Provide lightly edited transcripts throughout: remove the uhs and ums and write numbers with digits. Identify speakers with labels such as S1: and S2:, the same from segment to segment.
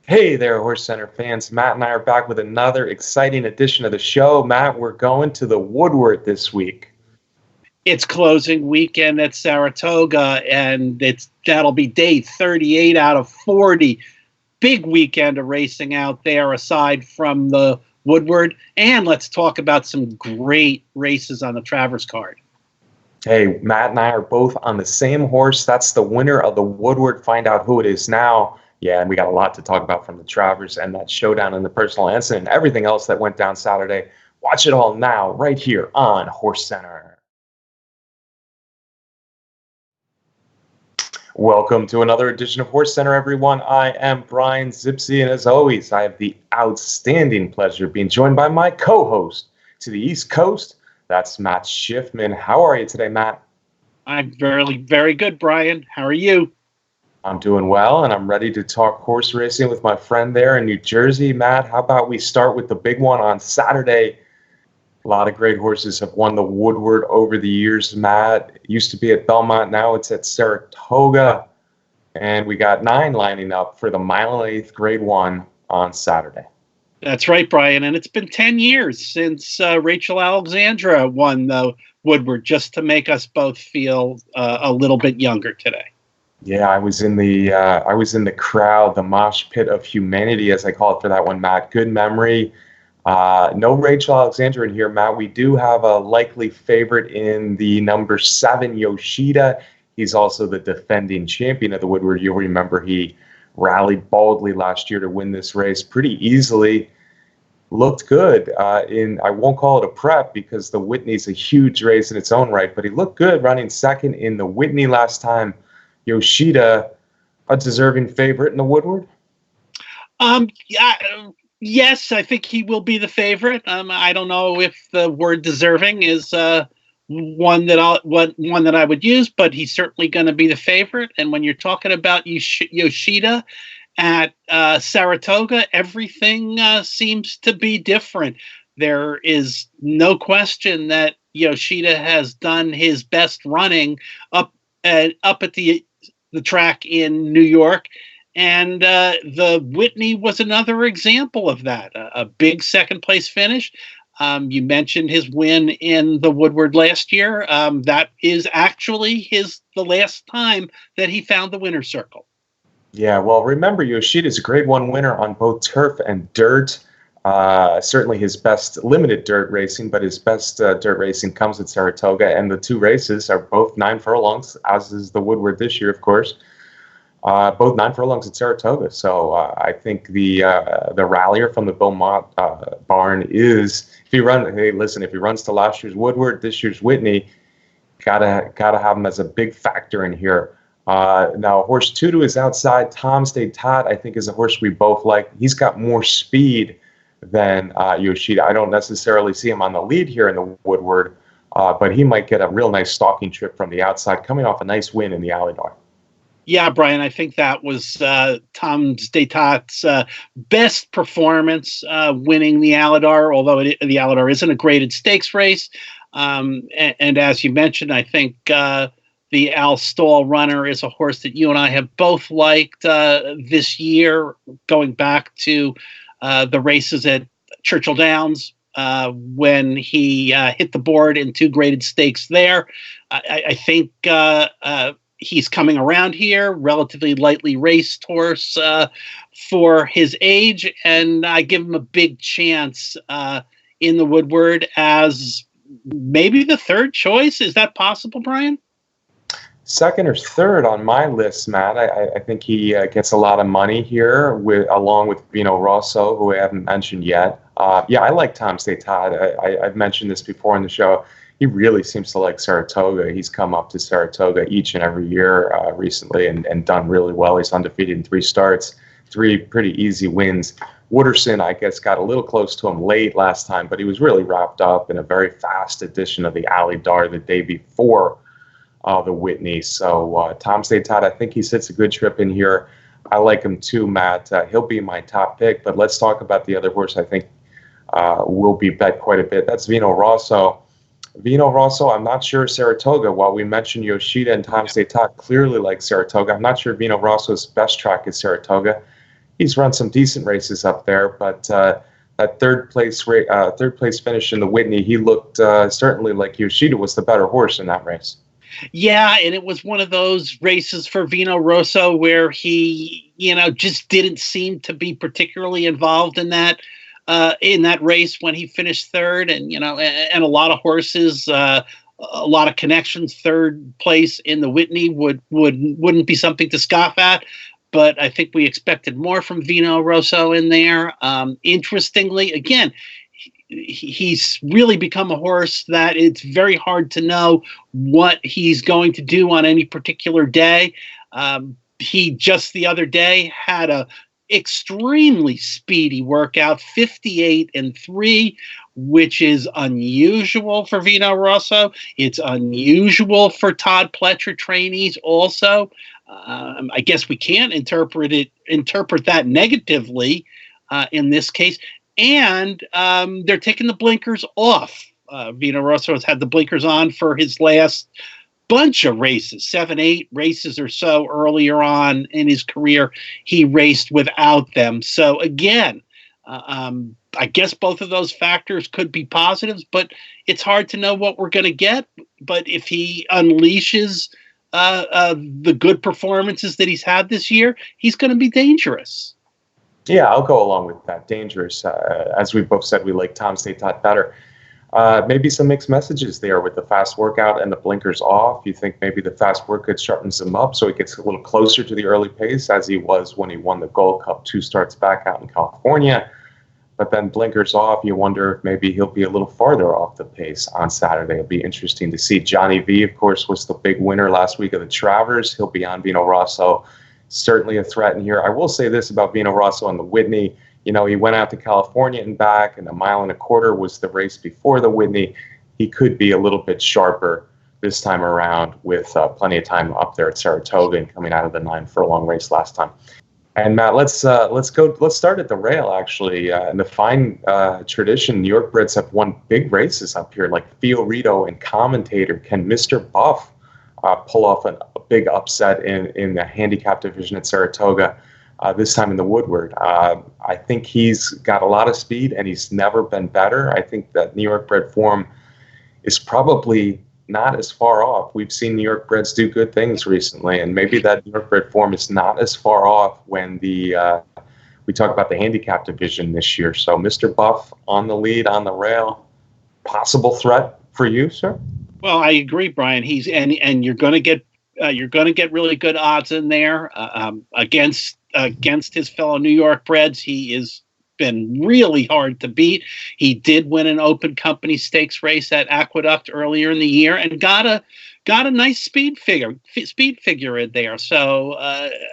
S1: Hey there, HorseCenter fans. Matt and I are back with another exciting edition of the show. Matt, we're going to the Woodward this week.
S2: It's closing weekend at Saratoga, and that'll be day 38 out of 40. Big weekend of racing out there aside from the Woodward. And let's talk about some great races on the Travers card.
S1: Hey, Matt and I are both on the same horse. That's the winner of the Woodward. Find out who it is now. Yeah, and we got a lot to talk about from the Travers and that showdown in the personal Ensign and everything else that went down Saturday. Watch it all now, right here on HorseCenter. Welcome to another edition of HorseCenter, everyone. I am Brian Zipsy, and as always, I have the outstanding pleasure of being joined by my co-host to the East Coast. That's Matt Schiffman. How are you today, Matt?
S2: I'm very, very good, Brian. How are you?
S1: I'm doing well, and I'm ready to talk horse racing with my friend there in New Jersey. Matt, how about we start with the big one on Saturday? A lot of great horses have won the Woodward over the years, Matt. It used to be at Belmont, now it's at Saratoga. And we got 9 lining up for the mile and eighth grade 1 on Saturday.
S2: That's right, Brian. And it's been 10 years since Rachel Alexandra won the Woodward, just to make us both feel a little bit younger today.
S1: Yeah, I was in the crowd, the mosh pit of humanity, as I call it, for that one, Matt. Good memory. No Rachel Alexandra in here, Matt. We do have a likely favorite in the number 7, Yoshida. He's also the defending champion of the Woodward. You'll remember he rallied boldly last year to win this race pretty easily. Looked good I won't call it a prep because the Whitney's a huge race in its own right, but he looked good running second in the Whitney last time. Yoshida, a deserving favorite in the Woodward?
S2: Yes, I think he will be the favorite. I don't know if the word deserving is one that I would use, but he's certainly going to be the favorite. And when you're talking about Yoshida at Saratoga, everything seems to be different. There is no question that Yoshida has done his best running up at the track in New York. And the Whitney was another example of that, a big second place finish. You mentioned his win in the Woodward last year. That is actually the last time that he found the winner's circle.
S1: Yeah, well, remember, Yoshida's a grade 1 winner on both turf and dirt. Certainly his best limited dirt racing, but his best dirt racing comes at Saratoga. And the 2 races are both 9 furlongs, as is the Woodward this year, of course. Both 9 furlongs at Saratoga. So I think the rallier from the Beaumont barn is, if he runs to last year's Woodward, this year's Whitney, gotta have him as a big factor in here. Now, horse 2 to his outside, Tom Stay Todd, I think is a horse we both like. He's got more speed than Yoshida. I don't necessarily see him on the lead here in the Woodward, but he might get a real nice stalking trip from the outside, coming off a nice win in the Alydar.
S2: Yeah, Brian, I think that was Tom Stay-Todd's best performance winning the Alydar, although the Alydar isn't a graded stakes race. And as you mentioned, I think the Al Stall runner is a horse that you and I have both liked this year, going back to the races at Churchill Downs when he hit the board in 2 graded stakes there. I think he's coming around here, relatively lightly raced horse for his age, and I give him a big chance in the Woodward as maybe the 3rd choice. Is that possible, Brian?
S1: 2nd or 3rd on my list, Matt. I think he gets a lot of money here, along with Vino Rosso, who I haven't mentioned yet. Yeah, I like Tom Stay Todd. I've mentioned this before in the show. He really seems to like Saratoga. He's come up to Saratoga each and every year recently and done really well. He's undefeated in 3 starts, 3 pretty easy wins. Wooderson, I guess, got a little close to him late last time, but he was really wrapped up in a very fast edition of the Alydar the day before the Whitney. So Tom Stay Todd, I think he sits a good trip in here. I like him too, Matt. He'll be my top pick, but let's talk about the other horse I think will be bet quite a bit. That's Vino Rosso. Vino Rosso, I'm not sure Saratoga. While we mentioned Yoshida and Tom Stay Todd clearly like Saratoga, I'm not sure Vino Rosso's best track is Saratoga. he's run some decent races up there, but that third place finish in the Whitney, he looked certainly like Yoshida was the better horse in that race.
S2: Yeah, and it was one of those races for Vino Rosso where he, just didn't seem to be particularly involved in that race when he finished third, and a lot of horses, a lot of connections. Third place in the Whitney wouldn't be something to scoff at. But I think we expected more from Vino Rosso in there. Interestingly, again, he's really become a horse that it's very hard to know what he's going to do on any particular day. He just the other day had a extremely speedy workout, 58-3, which is unusual for Vino Rosso. It's unusual for Todd Pletcher trainees also. I guess we can't interpret that negatively in this case. And they're taking the blinkers off. Vino Rosso has had the blinkers on for his last bunch of races, 7-8 races or so earlier on in his career. He raced without them. So again, I guess both of those factors could be positives, but it's hard to know what we're going to get. But if he unleashes the good performances that he's had this year, he's going to be dangerous.
S1: Yeah, I'll go along with that. Dangerous. As we both said, we like Tom Statot better. Maybe some mixed messages there with the fast workout and the blinkers off. You think maybe the fast workout sharpens him up so he gets a little closer to the early pace as he was when he won the Gold Cup 2 starts back out in California. But then blinkers off, you wonder if maybe he'll be a little farther off the pace on Saturday. It'll be interesting to see. Johnny V, of course, was the big winner last week of the Travers. He'll be on Vino Rosso. Certainly a threat in here. I will say this about Vino Rosso and the Whitney. He went out to California and back, and a 1.25 miles was the race before the Whitney. He could be a little bit sharper this time around with plenty of time up there at Saratoga and coming out of the 9 furlong race last time. And Matt, let's start at the rail, actually. In the fine tradition, New York Breds have won big races up here, like Fiorito and Commentator. Can Mr. Buff pull off a big upset in the handicap division at Saratoga, this time in the Woodward? I think he's got a lot of speed, and he's never been better. I think that New York bred form is probably not as far off. We've seen New York breds do good things recently, and maybe that New York bred form is not as far off when we talk about the handicap division this year. So Mr. Buff on the lead, on the rail, possible threat for you, sir?
S2: Well, I agree, Brian. He's and you're going to get really good odds in there against his fellow New York breds. He has been really hard to beat. He did win an open company stakes race at Aqueduct earlier in the year and got a nice speed figure in there. So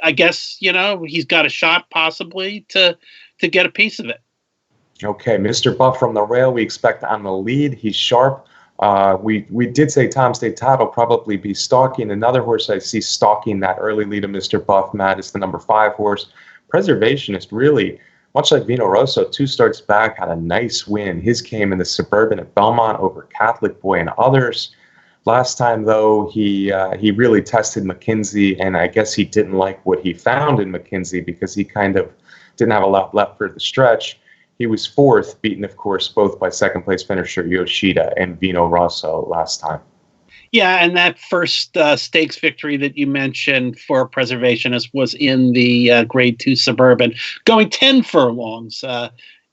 S2: I guess he's got a shot possibly to get a piece of it.
S1: Okay, Mr. Buff from the rail, we expect on the lead. He's sharp. We did say Tom Statot will probably be stalking. Another horse I see stalking that early lead of Mr. Buff, Matt, is the number 5 horse. Preservationist, really, much like Vino Rosso, 2 starts back, had a nice win. His came in the Suburban at Belmont over Catholic Boy and others. Last time, though, he really tested McKinsey, and I guess he didn't like what he found in McKinsey because he kind of didn't have a lot left for the stretch. He was 4th, beaten, of course, both by second-place finisher Yoshida and Vino Rosso last time.
S2: Yeah, and that first stakes victory that you mentioned for Preservationist was in the Grade 2 Suburban, going 10 furlongs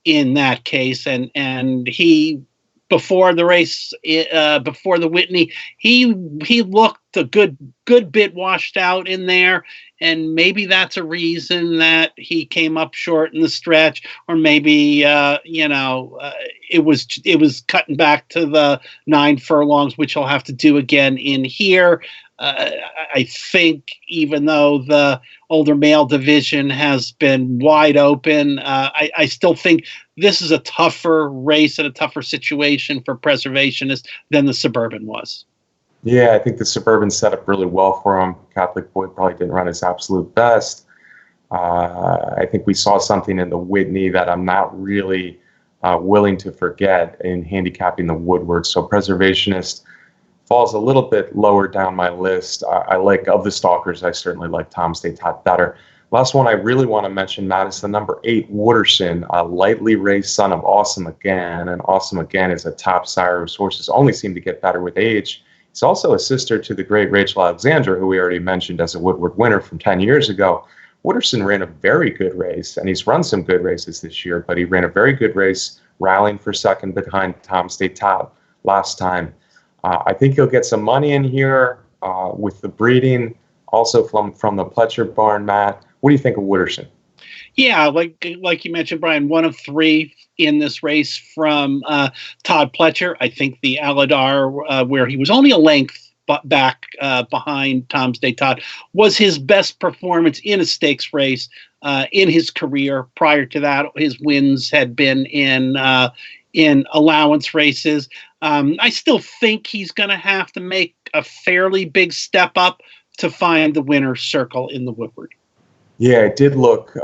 S2: in that case. And he, before the race, before the Whitney, he looked a good bit washed out in there. And maybe that's a reason that he came up short in the stretch, or maybe it was cutting back to the 9 furlongs, which he'll have to do again in here. I think even though the older male division has been wide open, I still think this is a tougher race and a tougher situation for Preservationist than the Suburban was.
S1: Yeah, I think the Suburban set up really well for him. Catholic Boy probably didn't run his absolute best. I think we saw something in the Whitney that I'm not really willing to forget in handicapping the Woodward. So Preservationist falls a little bit lower down my list. I like, of the stalkers, I certainly like Tom Statot better. Last one I really want to mention, Matt, is the number 8 Wooderson, a lightly raced son of Awesome Again. And Awesome Again is a top sire whose horses only seem to get better with age. He's also a sister to the great Rachel Alexandra, who we already mentioned as a Woodward winner from 10 years ago. Wooderson ran a very good race, and he's run some good races this year, but he ran a very good race, rallying for second behind Tom State Top last time. I think he'll get some money in here with the breeding, also from the Pletcher barn, Matt. What do you think of Wooderson?
S2: Yeah, like you mentioned, Brian, one of 3 in this race from Todd Pletcher. I think the Aladar, where he was only a length back behind Tom State Todd, was his best performance in a stakes race in his career. Prior to that, his wins had been in allowance races. I still think he's going to have to make a fairly big step up to find the winner's circle in the Woodward.
S1: Yeah, it did look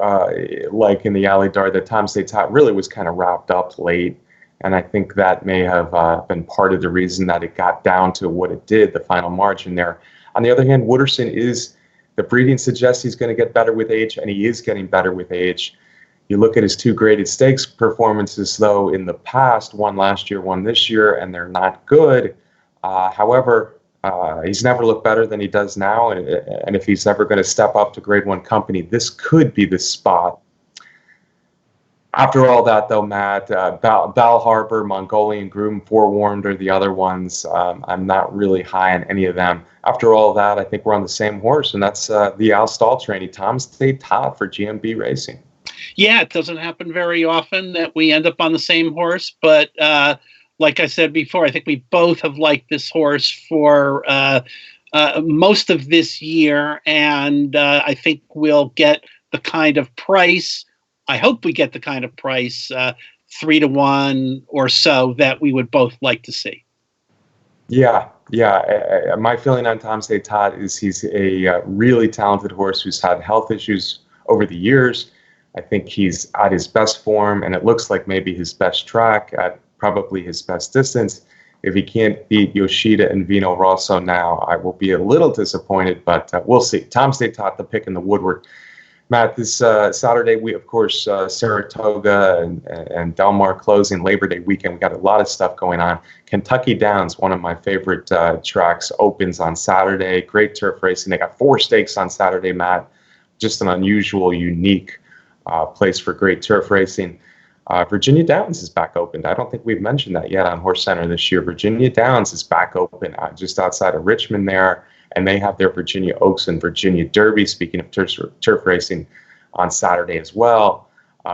S1: like in the Aladar that Tom State Top really was kind of wrapped up late. And I think that may have been part of the reason that it got down to what it did, the final margin there. On the other hand, Wooderson the breeding suggests he's going to get better with age, and he is getting better with age. You look at his 2 graded stakes performances, though, in the past, one last year, one this year, and they're not good. However, he's never looked better than he does now, and if he's ever going to step up to Grade 1 company, this could be the spot. After all that, though, Matt, Bal Harbor, Mongolian Groom, Forewarned are the other ones. I'm not really high on any of them. After all that, I think we're on the same horse, and that's the Al Stall trainee, Tom State Todd for GMB Racing.
S2: Yeah, it doesn't happen very often that we end up on the same horse, but like I said before, I think we both have liked this horse for most of this year, and I think we'll get the kind of price. I hope we get the kind of price 3-1 or so that we would both like to see.
S1: Yeah. My feeling on Tom State Todd is he's a really talented horse who's had health issues over the years. I think he's at his best form, and it looks like maybe his best track at probably his best distance. If he can't beat Yoshida and Vino Rosso now, I will be a little disappointed, but we'll see. Tom State Todd, the pick in the Woodward. Matt, this Saturday, we, of course, Saratoga and Del Mar closing Labor Day weekend. We got a lot of stuff going on. Kentucky Downs, one of my favorite tracks, opens on Saturday. Great turf racing. They got 4 stakes on Saturday, Matt. Just an unusual, unique place for great turf racing. Virginia Downs is back open. I don't think we've mentioned that yet on HorseCenter this year. Virginia Downs is back open just outside of Richmond there, and they have their Virginia Oaks and Virginia Derby, speaking of turf racing, on Saturday as well.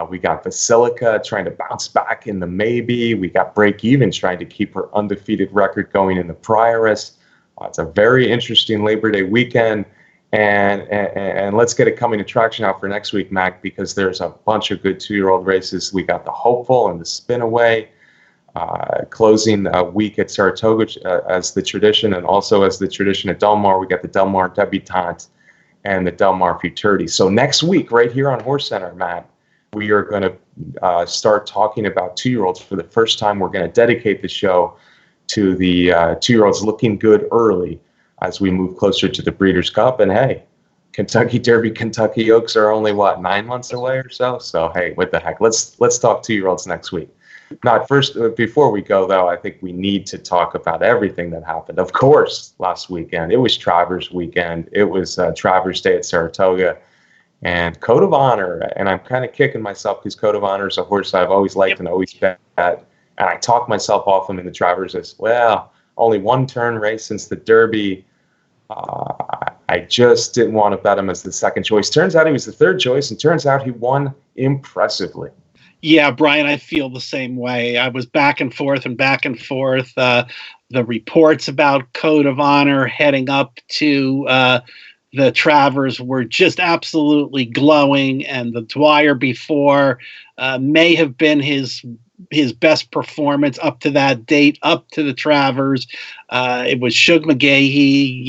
S1: We got Basilica trying to bounce back in the Maybe. We got Break Even trying to keep her undefeated record going in the Prioress. It's a very interesting Labor Day weekend. And let's get a coming attraction out for next week, Mac, because there's a bunch of good 2-year-old races. We got the Hopeful and the Spinaway closing a week at Saratoga as the tradition, and also as the tradition at Del Mar. We got the Del Mar Debutante and the Del Mar Futurity. So next week, right here on HorseCenter, Matt, we are going to start talking about 2-year-olds for the first time. We're going to dedicate the show to the 2-year-olds looking good early as we move closer to the Breeders' Cup. And hey, Kentucky Derby, Kentucky Oaks are only, 9 months away or so? So, hey, what the heck? Let's talk 2-year-olds next week. Now, first, before we go, though, I think we need to talk about everything that happened. Of course, last weekend, it was Travers weekend. It was Travers Day at Saratoga. And Code of Honor, and I'm kind of kicking myself because Code of Honor is a horse I've always liked and always bet. And I talked myself off him in the Travers as, well, only 1 turn race since the Derby. I just didn't want to bet him as the second choice. Turns out he was the third choice, and turns out he won impressively.
S2: Yeah, Brian, I feel the same way. I was back and forth. The reports about Code of Honor heading up to the Travers were just absolutely glowing, and the Dwyer before may have been his best performance up to that date, up to the Travers. It was Shug McGahee,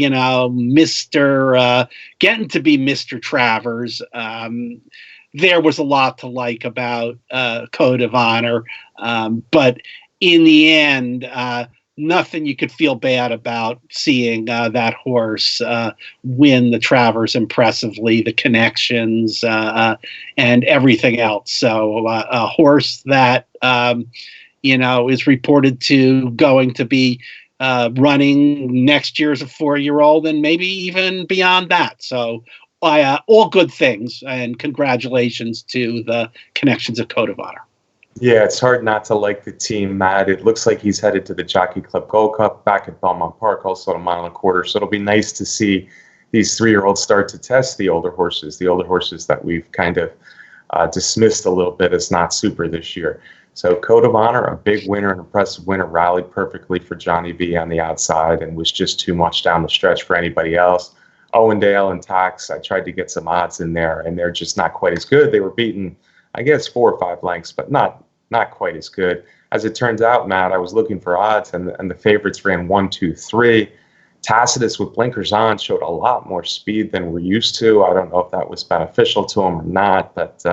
S2: getting to be Mr. Travers. There was a lot to like about Code of Honor, but in the end, nothing you could feel bad about seeing that horse win the Travers impressively, the connections and everything else. So a horse that is reported to going to be running next year as a 4-year-old and maybe even beyond that. So all good things, and congratulations to the Connections of Code of Honor.
S1: Yeah, it's hard not to like the team, Matt. It looks like he's headed to the Jockey Club Gold Cup back at Belmont Park, also at 1.25 miles. So it'll be nice to see these 3-year-olds start to test the older horses that we've kind of dismissed a little bit as not super this year. So Code of Honor, a big winner, an impressive winner, rallied perfectly for Johnny B on the outside and was just too much down the stretch for anybody else. Owendale and Tax, I tried to get some odds in there, and they're just not quite as good. They were beaten, I guess, 4 or 5 lengths, but not quite as good. As it turns out, Matt, I was looking for odds, and the favorites ran 1, 2, 3. Tacitus with blinkers on showed a lot more speed than we're used to. I don't know if that was beneficial to him or not, but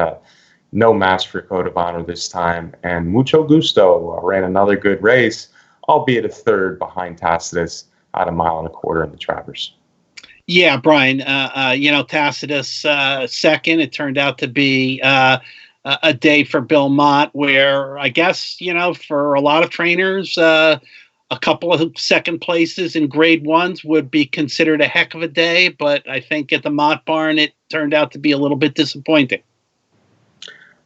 S1: no match for Code of Honor this time. And Mucho Gusto ran another good race, albeit a third behind Tacitus at 1.25 miles in the Travers.
S2: Yeah, Brian, Tacitus second. It turned out to be a day for Bill Mott where I guess, for a lot of trainers, a couple of second places in grade ones would be considered a heck of a day. But I think at the Mott Barn, it turned out to be a little bit disappointing.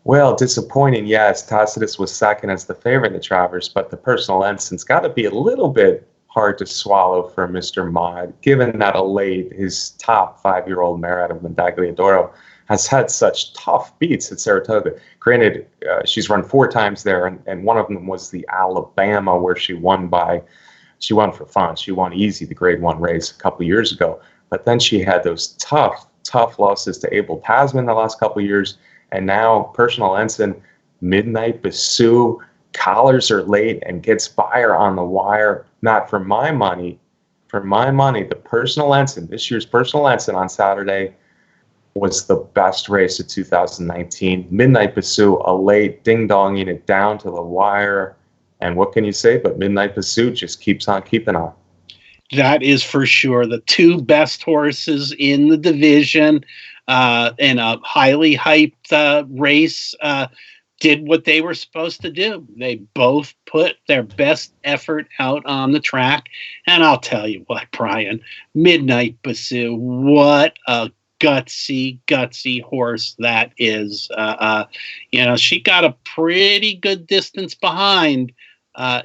S1: Well, disappointing, yes. Tacitus was second as the favorite in the Travers, but the Personal Ensign's got to be a little bit hard to swallow for Mr. Mod, given that Elate, his top 5-year-old mare out of Mondagliadoro, has had such tough beats at Saratoga. Granted, she's run 4 times there, and one of them was the Alabama, where she won for fun. She won easy the grade 1 race a couple of years ago. But then she had those tough losses to Abel Tasman the last couple of years, and now Personal Ensign, Midnight Bassoux, collars her late and gets by her on the wire. Not for my money. For my money, the Personal Ensign, this year's Personal Ensign on Saturday, was the best race of 2019. Midnight Bassoux, a late ding-donging it down to the wire. And what can you say? But Midnight Bassoux just keeps on keeping on.
S2: That is for sure. The 2 best horses in the division in a highly hyped race did what they were supposed to do. They both put their best effort out on the track. And I'll tell you what, Brian, Midnight Bassoux, what a gutsy horse that is. She got a pretty good distance behind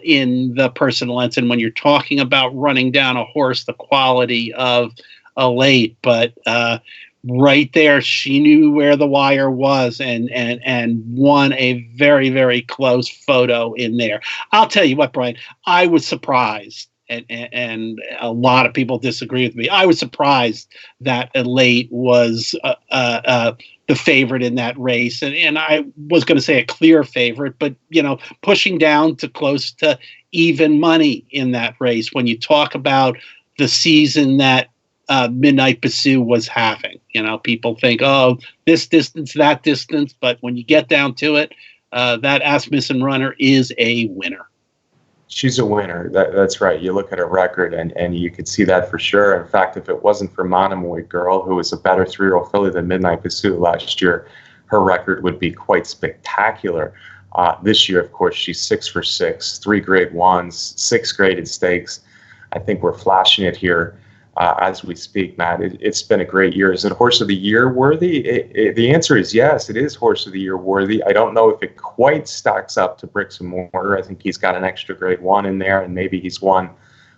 S2: in the Personal Ensign when you're talking about running down a horse the quality of Elate. But right there, she knew where the wire was and won a very, very close photo in there. I'll tell you what, Brian, I was surprised, and a lot of people disagree with me. I was surprised that Elate was the favorite in that race, and I was going to say a clear favorite, but pushing down to close to even money in that race. When you talk about the season that Midnight Bassoux was having. People think, oh, this distance, that distance, but when you get down to it, that Asmussen runner is a winner.
S1: She's a winner. That's right. You look at her record, and you could see that for sure. In fact, if it wasn't for Monomoy Girl, who was a better 3-year-old filly than Midnight Bassoux last year, her record would be quite spectacular. This year, of course, she's 6 for 6, 3 grade 1s, 6 graded stakes. I think we're flashing it here as we speak, Matt. It's been a great year. Is it Horse of the Year worthy? The answer is yes, it is Horse of the Year worthy. I don't know if it quite stacks up to Bricks and Mortar. I think he's got an extra grade 1 in there, and maybe he's won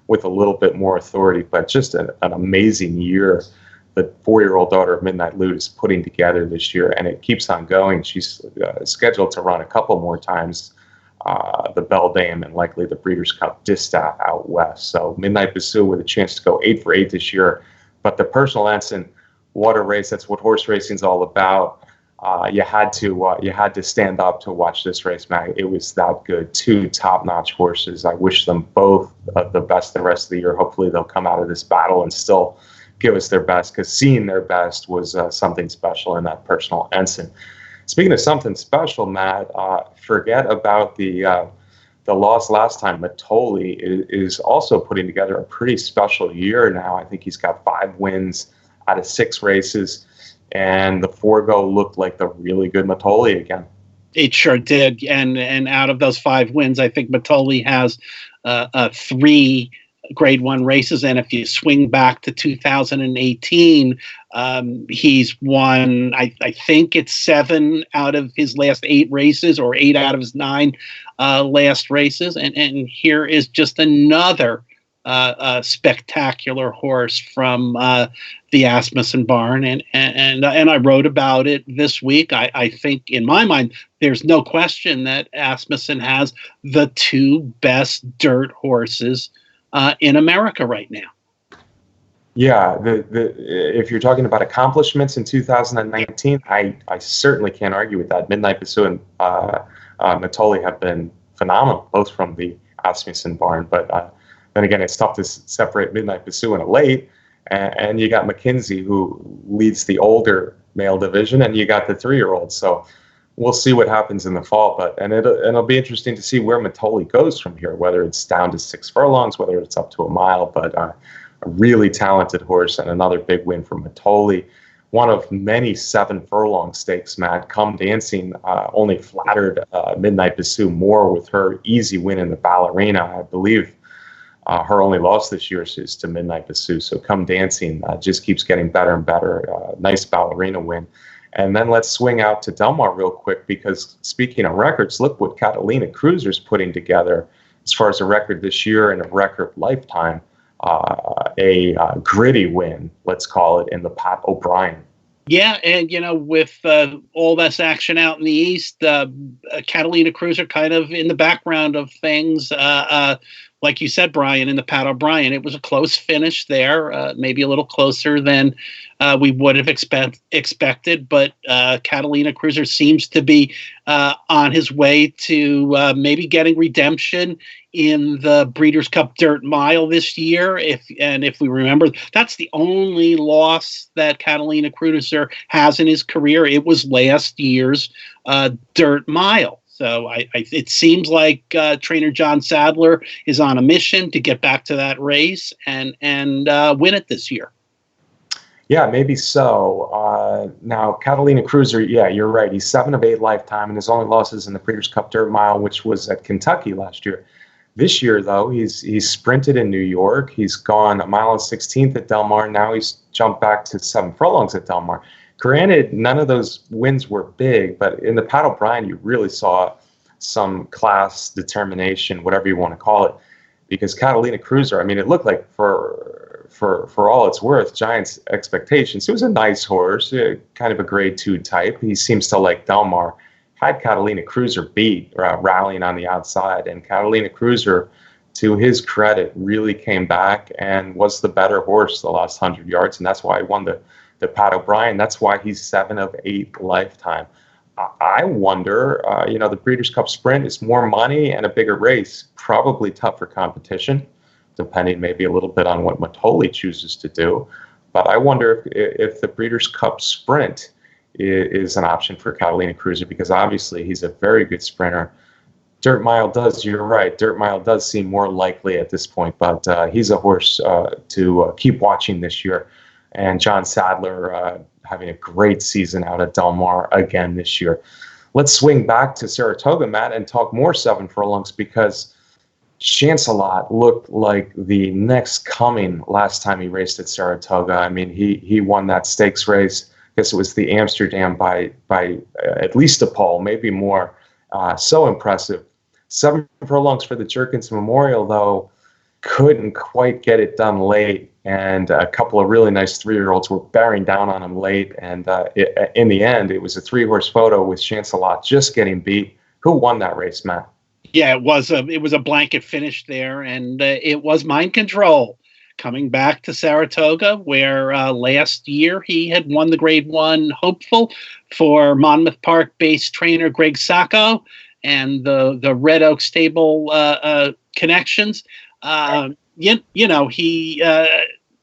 S1: with a little bit more authority, but just an amazing year the 4-year-old daughter of Midnight Lute is putting together this year, and it keeps on going. She's scheduled to run a couple more times the Beldame and likely the Breeders' Cup Distaff out west. So Midnight Bassoux with a chance to go 8 for 8 this year. But the Personal Ensign, what a race! That's what horse racing's all about. You had to stand up to watch this race, Matt. It was that good. 2 top-notch horses. I wish them both the best the rest of the year. Hopefully they'll come out of this battle and still give us their best, because seeing their best was something special in that Personal Ensign. Speaking of something special, Matt, forget about the the loss last time, Mitole is also putting together a pretty special year now. I think he's got 5 wins out of 6 races, and the Forgo looked like the really good Mitole again.
S2: It sure did, and out of those 5 wins, I think Mitole has 3 Grade 1 races, and if you swing back to 2018, he's won, I think it's 7 out of his last 8 races, or 8 out of his 9 last races, and here is just another spectacular horse from the Asmussen barn, and I wrote about it this week. I think, in my mind, there's no question that Asmussen has the 2 best dirt horses in America right now.
S1: Yeah, if you're talking about accomplishments in 2019, I certainly can't argue with that. Midnight Bassoon and Mitole have been phenomenal, both from the Asmussen barn, but then again, it's tough to separate Midnight Bassoon and late, and you got McKinsey, who leads the older male division, and you got the 3-year-olds. So we'll see what happens in the fall, and it'll be interesting to see where Mitole goes from here, whether it's down to 6 furlongs, whether it's up to a mile. But a really talented horse, and another big win for Mitole. One of many 7 furlong stakes, Matt. Come Dancing only flattered Midnight Bassoon more with her easy win in the Ballerina. I believe her only loss this year is to Midnight Bassoon. So Come Dancing just keeps getting better and better. Nice Ballerina win. And then let's swing out to Del Mar real quick, because speaking of records, look what Catalina Cruiser's putting together as far as a record this year and a record lifetime. A gritty win, let's call it, in the Pat O'Brien.
S2: Yeah, and with all this action out in the East, Catalina Cruiser kind of in the background of things. Like you said, Brian, in the Pat O'Brien, it was a close finish there, maybe a little closer than we would have expected. But Catalina Cruiser seems to be on his way to maybe getting redemption in the Breeders' Cup Dirt Mile this year. If we remember, that's the only loss that Catalina Cruiser has in his career. It was last year's Dirt Mile. So it seems like trainer John Sadler is on a mission to get back to that race and win it this year.
S1: Yeah, maybe so. Now, Catalina Cruiser, yeah, you're right. He's 7 of 8 lifetime, and his only losses in the Breeders' Cup Dirt Mile, which was at Kentucky last year. This year, though, he's sprinted in New York. He's gone 1 mile and 16th at Del Mar. Now he's jumped back to 7 furlongs at Del Mar. Granted, none of those wins were big, but in the Pat O'Brien, you really saw some class, determination, whatever you want to call it, because Catalina Cruiser, I mean, it looked like for all it's worth, Giants' expectations. It was a nice horse, kind of a grade 2 type. He seems to like Del Mar. Had Catalina Cruiser beat, rallying on the outside, and Catalina Cruiser, to his credit, really came back and was the better horse the last 100 yards, and that's why he won the Pat O'Brien. That's why he's 7 of 8 lifetime. I wonder, the Breeders' Cup Sprint is more money and a bigger race, probably tougher competition, depending maybe a little bit on what Mitole chooses to do. But I wonder if the Breeders' Cup Sprint is an option for Catalina Cruiser, because obviously he's a very good sprinter. Dirt Mile you're right, Dirt Mile does seem more likely at this point, but he's a horse to keep watching this year. And John Sadler having a great season out at Del Mar again this year. Let's swing back to Saratoga, Matt, and talk more 7 furlongs, because Chancelot looked like the next coming last time he raced at Saratoga. I mean, he won that stakes race. I guess it was the Amsterdam by at least a pole, maybe more. So impressive. 7 furlongs for the Jerkins Memorial, though, couldn't quite get it done late. And a couple of really nice 3-year-olds were bearing down on him late. And in the end, it was a 3-horse photo with Chancelot just getting beat. Who won that race, Matt?
S2: Yeah, it was a blanket finish there, and it was Mind Control coming back to Saratoga, where last year he had won the Grade 1 Hopeful for Monmouth Park-based trainer Greg Sacco and the Red Oak Stable connections.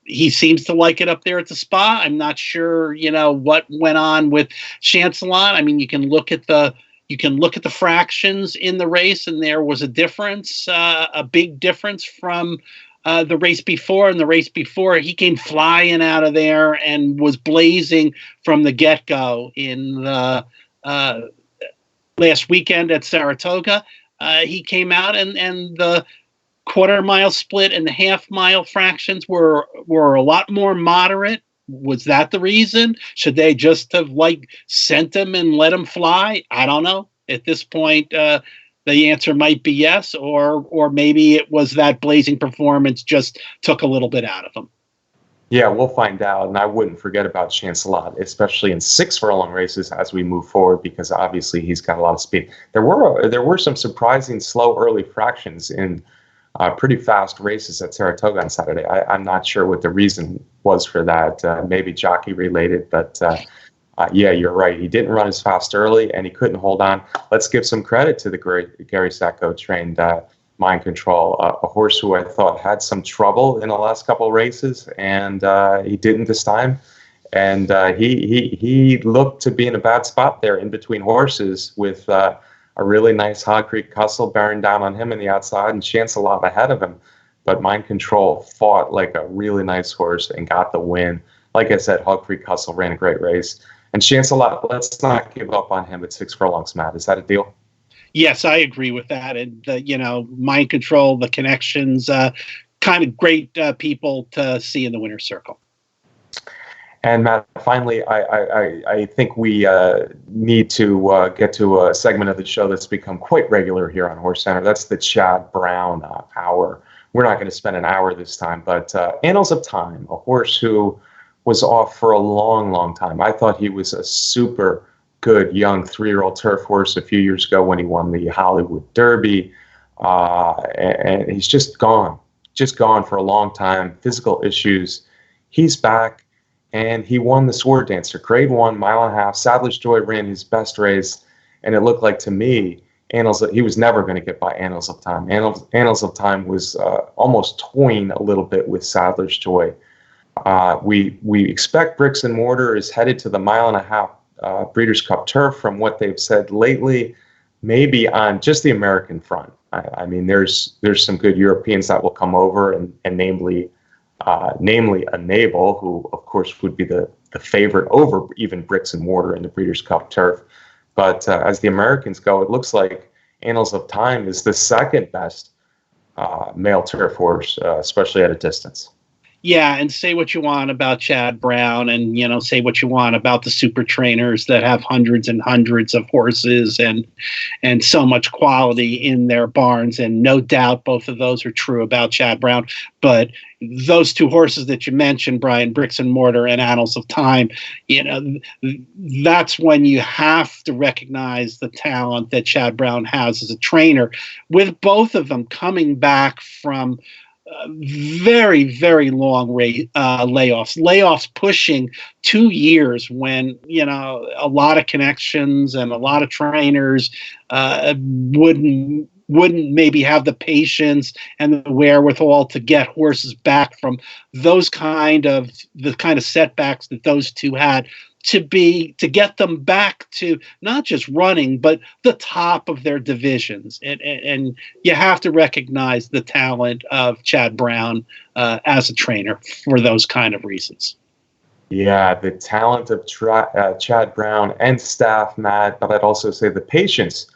S2: He seems to like it up there at the Spa. I'm not sure, what went on with Chancelot. I mean, you can look at the You can look at the fractions in the race, and there was a difference, a big difference from the race before. And the race before, he came flying out of there and was blazing from the get-go in the last weekend at Saratoga. He came out, and the quarter-mile split and the half-mile fractions were a lot more moderate. Was that the reason? Should they just have sent him and let him fly? I don't know. At this point, the answer might be yes, or maybe it was that blazing performance just took a little bit out of him.
S1: Yeah, we'll find out. And I wouldn't forget about Chancelot, especially in 6 furlong races as we move forward, because obviously he's got a lot of speed. There were some surprising slow early fractions in pretty fast races at Saratoga on Saturday. I'm not sure what the reason was for that. Maybe jockey related, but yeah, you're right. He didn't run as fast early, and he couldn't hold on. Let's give some credit to the Gary Sacco trained Mind Control, a horse who I thought had some trouble in the last couple of races, and he didn't this time. And he looked to be in a bad spot there in between horses with a really nice Hog Creek Hustle bearing down on him in the outside and Chancelot ahead of him. But Mind Control fought like a really nice horse and got the win. Like I said, Hog Creek Hustle ran a great race. And Chancelot, let's not give up on him at 6 furlongs, Matt. Is that a deal?
S2: Yes, I agree with that. And, Mind Control, the connections, kind of great people to see in the winner's circle.
S1: And Matt, finally, I think we need to get to a segment of the show that's become quite regular here on HorseCenter. That's the Chad Brown hour. We're not going to spend an hour this time, but Annals of Time, a horse who was off for a long, long time. I thought he was a super good young 3-year-old turf horse a few years ago when he won the Hollywood Derby, and he's just gone for a long time. Physical issues. He's back. And he won the Sword Dancer, grade 1, mile and a half. Sadler's Joy ran his best race, and it looked like to me, he was never going to get by Annals of Time. Annals of Time was almost toying a little bit with Sadler's Joy. We expect Bricks and Mortar is headed to the mile and a half Breeders' Cup Turf from what they've said lately, maybe on just the American front. I mean, there's some good Europeans that will come over, and namely a Nabel, who of course would be the favorite over even Bricks and Mortar in the Breeders' Cup Turf. But as the Americans go, it looks like Annals of Time is the second best male turf horse, especially at a distance.
S2: Yeah, and say what you want about Chad Brown, and say what you want about the super trainers that have hundreds and hundreds of horses and so much quality in their barns, and no doubt both of those are true about Chad Brown. But those 2 horses that you mentioned, Brian, Bricks and Mortar and Annals of Time, that's when you have to recognize the talent that Chad Brown has as a trainer, with both of them coming back from very, very long layoffs pushing 2 years, when a lot of connections and a lot of trainers wouldn't maybe have the patience and the wherewithal to get horses back from the kind of setbacks that those 2 had, to get them back to not just running, but the top of their divisions. And you have to recognize the talent of Chad Brown as a trainer for those kind of reasons.
S1: Yeah, the talent of Chad Brown and staff, Matt, but I'd also say the patience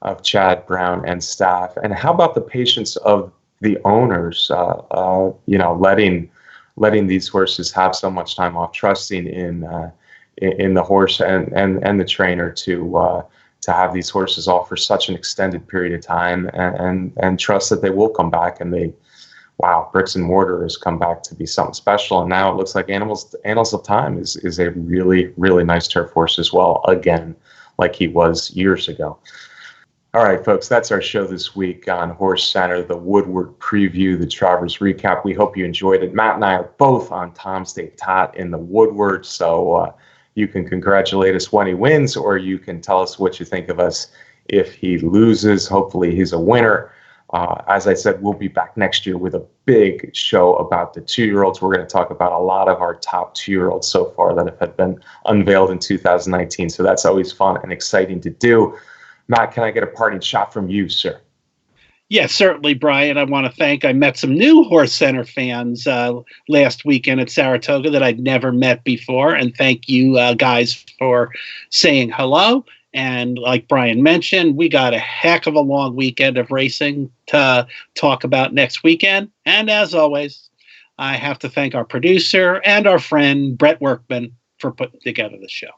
S1: of Chad Brown and staff. And how about the patience of the owners, letting these horses have so much time off, trusting in the horse and the trainer to have these horses off for such an extended period of time, and trust that they will come back. And Bricks and Mortar has come back to be something special, and now it looks like Annals of Time is a really, really nice turf horse as well, again, like he was years ago. All right, folks, that's our show this week on HorseCenter, the Woodward preview, the Travers recap. We hope you enjoyed it. Matt and I are both on Tom's Day Tot in the Woodward, so you can congratulate us when he wins, or you can tell us what you think of us if he loses. Hopefully he's a winner. As I said, we'll be back next year with a big show about the 2-year-olds. We're going to talk about a lot of our top 2-year-olds so far that have been unveiled in 2019. So that's always fun and exciting to do. Matt, can I get a parting shot from you, sir?
S2: Yes, certainly, Brian. I want to I met some new HorseCenter fans last weekend at Saratoga that I'd never met before. And thank you guys for saying hello. And like Brian mentioned, we got a heck of a long weekend of racing to talk about next weekend. And as always, I have to thank our producer and our friend, Brett Workman, for putting together the show.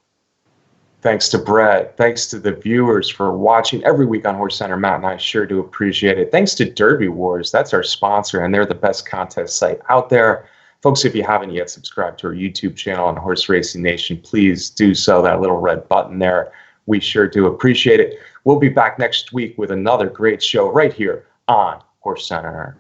S1: Thanks to Brett. Thanks to the viewers for watching every week on HorseCenter. Matt and I sure do appreciate it. Thanks to Derby Wars. That's our sponsor, and they're the best contest site out there. Folks, if you haven't yet subscribed to our YouTube channel on Horse Racing Nation, please do so. That little red button there. We sure do appreciate it. We'll be back next week with another great show right here on HorseCenter.